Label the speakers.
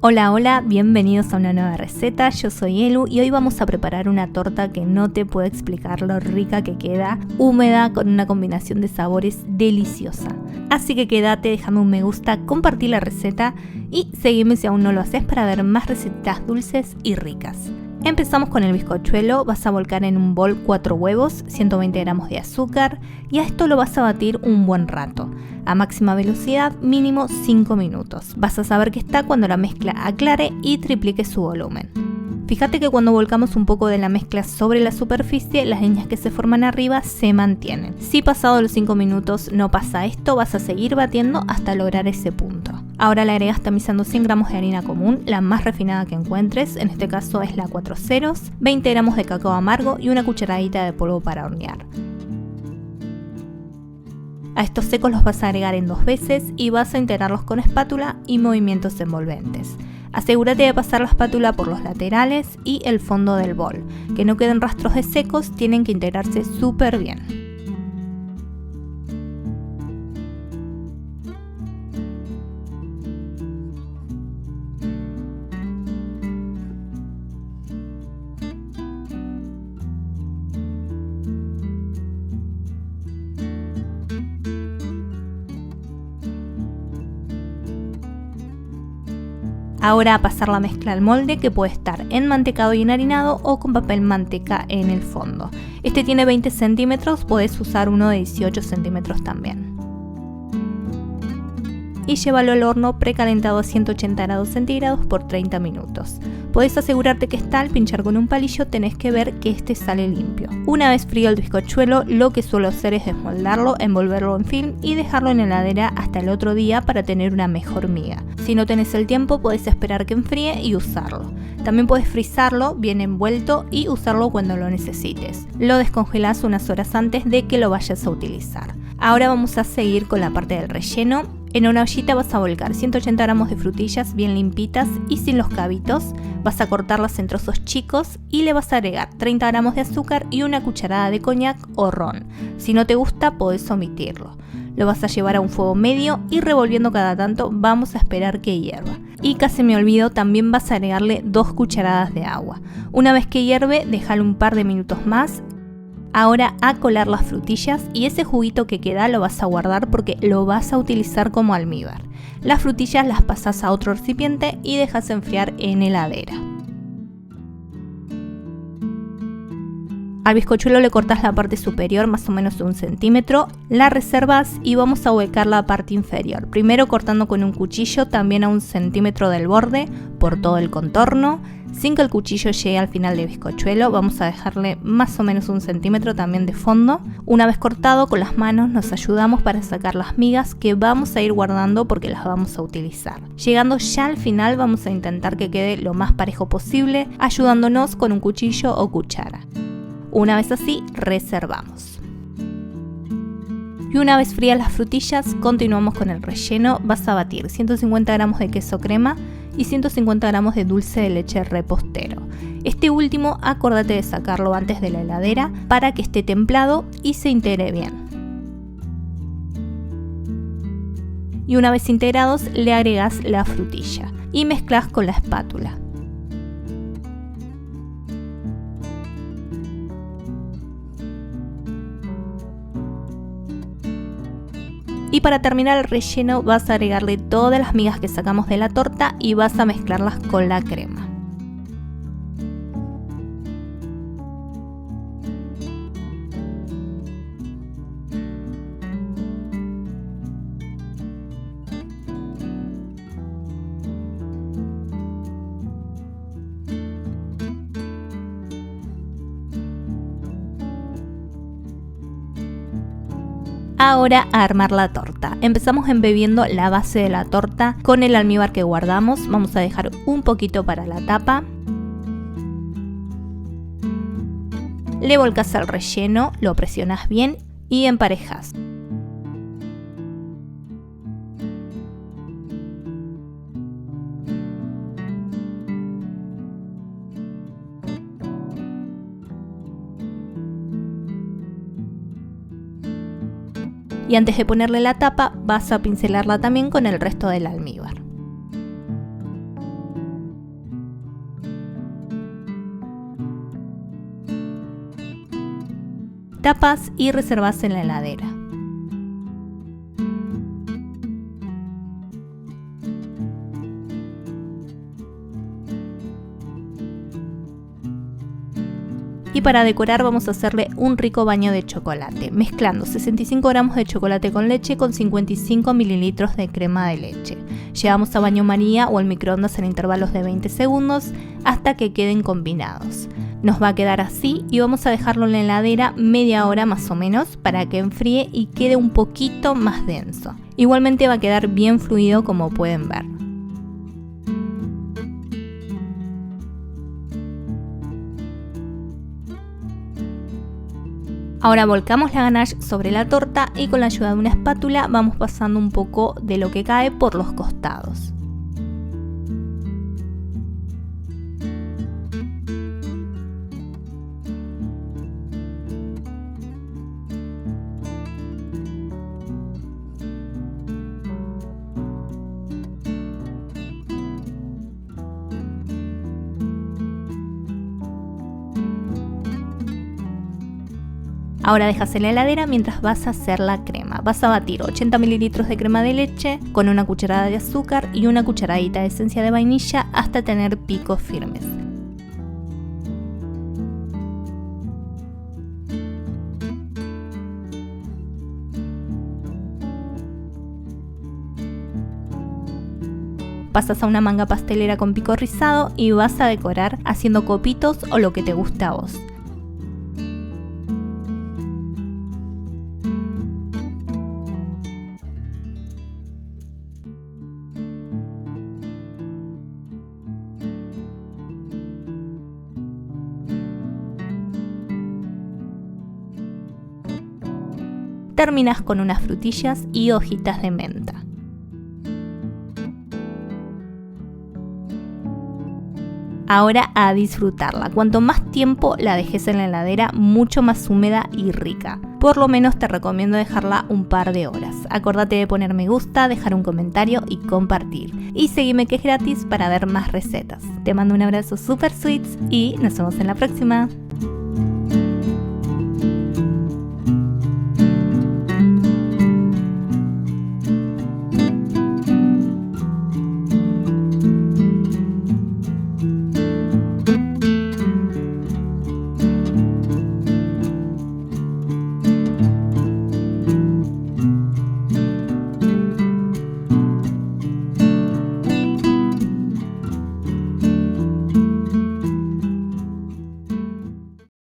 Speaker 1: Hola, hola, bienvenidos a una nueva receta, yo soy Elu y hoy vamos a preparar una torta que no te puedo explicar lo rica que queda, húmeda con una combinación de sabores deliciosa. Así que quédate, déjame un me gusta, compartí la receta y seguime si aún no lo haces para ver más recetas dulces y ricas. Empezamos con el bizcochuelo, vas a volcar en un bol 4 huevos, 120 gramos de azúcar y a esto lo vas a batir un buen rato. A máxima velocidad, mínimo 5 minutos. Vas a saber que está cuando la mezcla aclare y triplique su volumen. Fíjate que cuando volcamos un poco de la mezcla sobre la superficie, las líneas que se forman arriba se mantienen. Si pasado los 5 minutos no pasa esto, vas a seguir batiendo hasta lograr ese punto. Ahora le agregas tamizando 100 gramos de harina común, la más refinada que encuentres, en este caso es la 4 ceros, 20 gramos de cacao amargo y una cucharadita de polvo para hornear. A estos secos los vas a agregar en 2 veces y vas a integrarlos con espátula y movimientos envolventes. Asegúrate de pasar la espátula por los laterales y el fondo del bol, que no queden rastros de secos, tienen que integrarse súper bien. Ahora a pasar la mezcla al molde, que puede estar enmantecado y enharinado o con papel manteca en el fondo. Este tiene 20 centímetros, puedes usar uno de 18 centímetros también. Y llévalo al horno precalentado a 180 grados centígrados por 30 minutos. Podés asegurarte que está, al pinchar con un palillo tenés que ver que este sale limpio. Una vez frío el bizcochuelo, lo que suelo hacer es desmoldarlo, envolverlo en film y dejarlo en la heladera hasta el otro día para tener una mejor miga. Si no tenés el tiempo, podés esperar que enfríe y usarlo. También podés frizarlo bien envuelto y usarlo cuando lo necesites. Lo descongelás unas horas antes de que lo vayas a utilizar. Ahora vamos a seguir con la parte del relleno. En una ollita vas a volcar 180 gramos de frutillas bien limpitas y sin los cabitos. Vas a cortarlas en trozos chicos y le vas a agregar 30 gramos de azúcar y una cucharada de coñac o ron. Si no te gusta, podés omitirlo. Lo vas a llevar a un fuego medio y revolviendo cada tanto vamos a esperar que hierva. Y casi me olvido, también vas a agregarle 2 cucharadas de agua. Una vez que hierve, déjalo un par de minutos más. Ahora a colar las frutillas y ese juguito que queda lo vas a guardar porque lo vas a utilizar como almíbar. Las frutillas las pasas a otro recipiente y dejas enfriar en heladera. Al bizcochuelo le cortas la parte superior más o menos de 1 centímetro, la reservas y vamos a huecar la parte inferior. Primero cortando con un cuchillo también a 1 centímetro del borde por todo el contorno. Sin que el cuchillo llegue al final del bizcochuelo, vamos a dejarle más o menos 1 centímetro también de fondo. Una vez cortado, con las manos nos ayudamos para sacar las migas que vamos a ir guardando porque las vamos a utilizar. Llegando ya al final vamos a intentar que quede lo más parejo posible, ayudándonos con un cuchillo o cuchara. Una vez así, reservamos. Y una vez frías las frutillas, continuamos con el relleno. Vas a batir 150 gramos de queso crema y 150 gramos de dulce de leche repostero. Este último, acordate de sacarlo antes de la heladera para que esté templado y se integre bien. Y una vez integrados, le agregas la frutilla y mezclas con la espátula. Y para terminar el relleno vas a agregarle todas las migas que sacamos de la torta y vas a mezclarlas con la crema. Ahora a armar la torta. Empezamos embebiendo la base de la torta con el almíbar que guardamos. Vamos a dejar un poquito para la tapa. Le volcas al relleno, lo presionas bien y emparejas. y antes de ponerle la tapa vas a pincelarla también con el resto del almíbar. Tapas y reservas en la heladera. Y para decorar vamos a hacerle un rico baño de chocolate, mezclando 65 gramos de chocolate con leche con 55 mililitros de crema de leche. Llevamos a baño María o al microondas en intervalos de 20 segundos hasta que queden combinados. Nos va a quedar así y vamos a dejarlo en la heladera media hora más o menos para que enfríe y quede un poquito más denso. Igualmente va a quedar bien fluido como pueden ver. Ahora volcamos la ganache sobre la torta y con la ayuda de una espátula vamos pasando un poco de lo que cae por los costados. Ahora dejas en la heladera mientras vas a hacer la crema. Vas a batir 80 mililitros de crema de leche con una cucharada de azúcar y una cucharadita de esencia de vainilla hasta tener picos firmes. Pasas a una manga pastelera con pico rizado y vas a decorar haciendo copitos o lo que te guste a vos. Terminas con unas frutillas y hojitas de menta. Ahora a disfrutarla. Cuanto más tiempo la dejes en la heladera, mucho más húmeda y rica. Por lo menos te recomiendo dejarla un par de horas. Acordate de poner me gusta, dejar un comentario y compartir. Y seguime que es gratis para ver más recetas. Te mando un abrazo super sweets y nos vemos en la próxima.